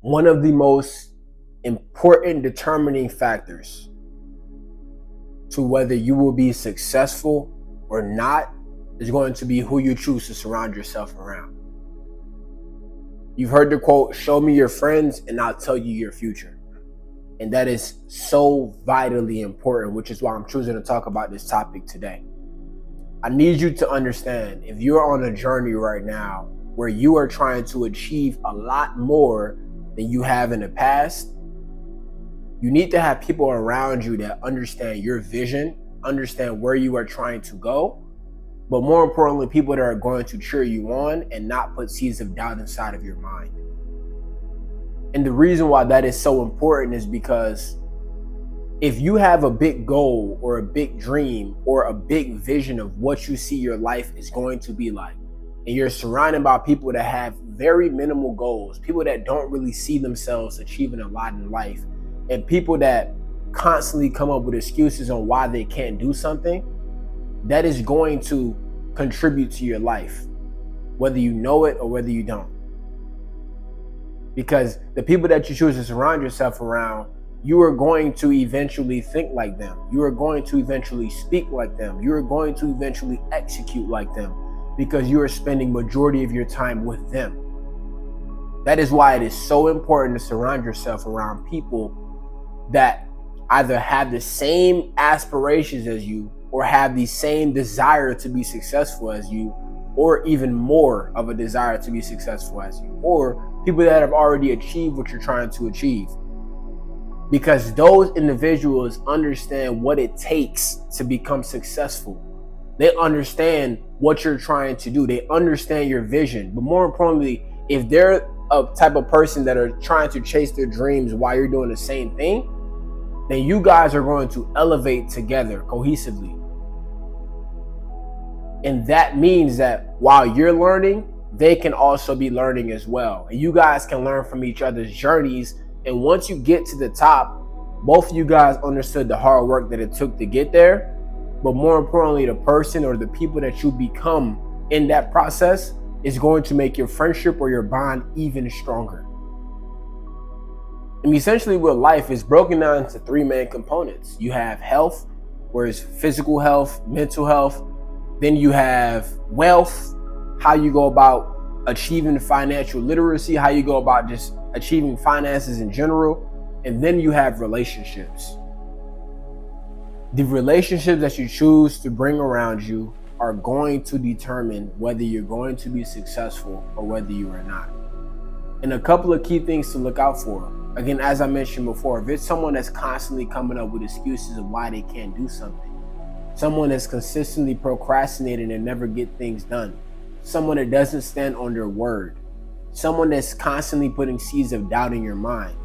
One of the most important determining factors to whether you will be successful or not is going to be who you choose to surround yourself around. You've heard the quote, "Show me your friends and I'll tell you your future." And that is so vitally important, which is why I'm choosing to talk about this topic today. I need you to understand, if you're on a journey right now where you are trying to achieve a lot more than you have in the past, you need to have people around you that understand your vision, understand where you are trying to go, but more importantly, people that are going to cheer you on and not put seeds of doubt inside of your mind. And the reason why that is so important is because if you have a big goal or a big dream or a big vision of what you see your life is going to be like, and you're surrounded by people that have very minimal goals, people that don't really see themselves achieving a lot in life, and people that constantly come up with excuses on why they can't do something, that is going to contribute to your life, whether you know it or whether you don't. Because the people that you choose to surround yourself around, you are going to eventually think like them. You are going to eventually speak like them. You are going to eventually execute like them because you are spending majority of your time with them. That is why it is so important to surround yourself around people that either have the same aspirations as you or have the same desire to be successful as you, or even more of a desire to be successful as you, or people that have already achieved what you're trying to achieve. Because those individuals understand what it takes to become successful. They understand what you're trying to do. They understand your vision. But more importantly, if they're a type of person that are trying to chase their dreams while you're doing the same thing, then you guys are going to elevate together cohesively. And that means that while you're learning, they can also be learning as well. And you guys can learn from each other's journeys. And once you get to the top, both of you guys understood the hard work that it took to get there. But more importantly, the person or the people that you become in that process is going to make your friendship or your bond even stronger. And essentially with life, is broken down into three main components. You have health, where it's physical health, mental health. Then you have wealth, how you go about achieving financial literacy, how you go about just achieving finances in general. And then you have relationships. The relationships that you choose to bring around you are going to determine whether you're going to be successful or whether you are not. And a couple of key things to look out for. Again, as I mentioned before, if it's someone that's constantly coming up with excuses of why they can't do something, someone that's consistently procrastinating and never get things done, someone that doesn't stand on their word, someone that's constantly putting seeds of doubt in your mind,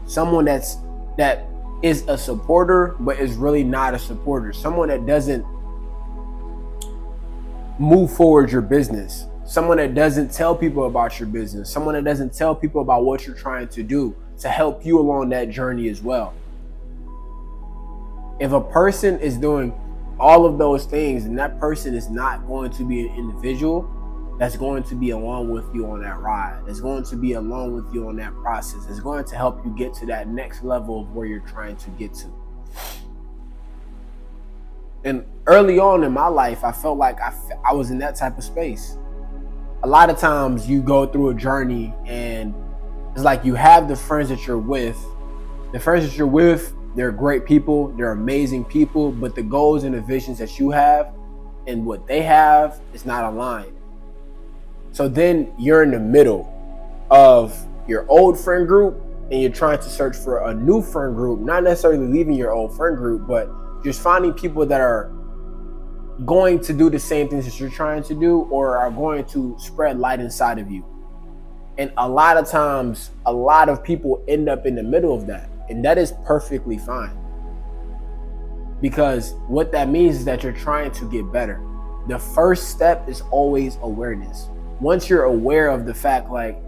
someone that is a supporter but is really not a supporter, someone that doesn't move forward your business, someone that doesn't tell people about your business, someone that doesn't tell people about what you're trying to do to help you along that journey as well. If a person is doing all of those things, and that person is not going to be an individual that's going to be along with you on that ride, that's going to be along with you on that process, that's going to help you get to that next level of where you're trying to get to. And early on in my life, I felt like I was in that type of space. A lot of times you go through a journey and it's like you have the friends that you're with. The friends that you're with, they're great people, they're amazing people, but the goals and the visions that you have and what they have is not aligned. So then you're in the middle of your old friend group and you're trying to search for a new friend group, not necessarily leaving your old friend group, but just finding people that are going to do the same things that you're trying to do or are going to spread light inside of you. And a lot of times, a lot of people end up in the middle of that. And that is perfectly fine. Because what that means is that you're trying to get better. The first step is always awareness. Once you're aware of the fact like,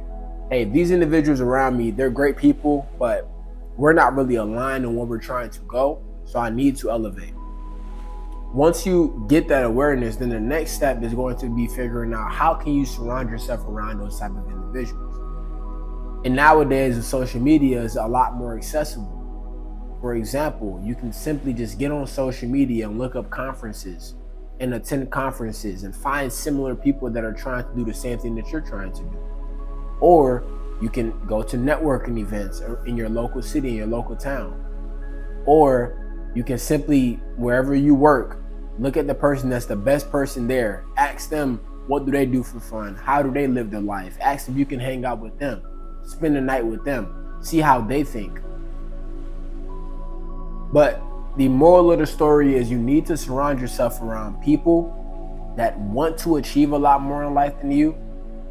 hey, these individuals around me, they're great people, but we're not really aligned on where we're trying to go. So I need to elevate. Once you get that awareness, then the next step is going to be figuring out how can you surround yourself around those type of individuals. And nowadays, the social media is a lot more accessible. For example, you can simply just get on social media and look up conferences and attend conferences and find similar people that are trying to do the same thing that you're trying to do. Or you can go to networking events in your local city, in your local town. Or you can simply, wherever you work, look at the person that's the best person there. Ask them, what do they do for fun? How do they live their life? Ask if you can hang out with them. Spend the night with them. See how they think. But the moral of the story is you need to surround yourself around people that want to achieve a lot more in life than you,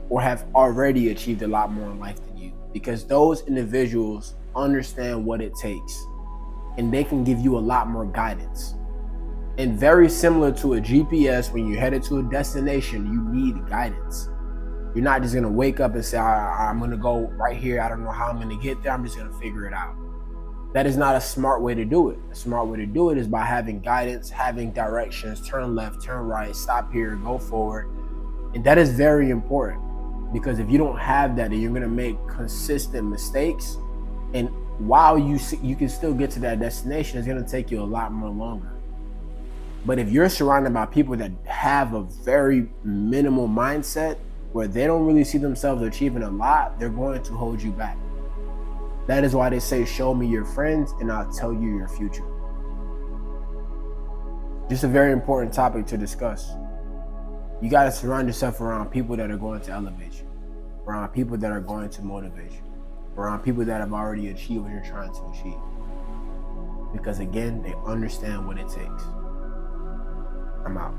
or have already achieved a lot more in life than you, because those individuals understand what it takes and they can give you a lot more guidance. And very similar to a GPS, when you're headed to a destination, you need guidance. You're not just gonna wake up and say, I'm gonna go right here, I don't know how I'm gonna get there, I'm just gonna figure it out. That is not a smart way to do it. A smart way to do it is by having guidance, having directions, turn left, turn right, stop here, go forward. And that is very important, because if you don't have that, then you're gonna make consistent mistakes. And while you can still get to that destination, it's gonna take you a lot more longer. But if you're surrounded by people that have a very minimal mindset, where they don't really see themselves achieving a lot, they're going to hold you back. That is why they say, show me your friends and I'll tell you your future. Just a very important topic to discuss. You got to surround yourself around people that are going to elevate you, around people that are going to motivate you, around people that have already achieved what you're trying to achieve. Because again, they understand what it takes. I'm out.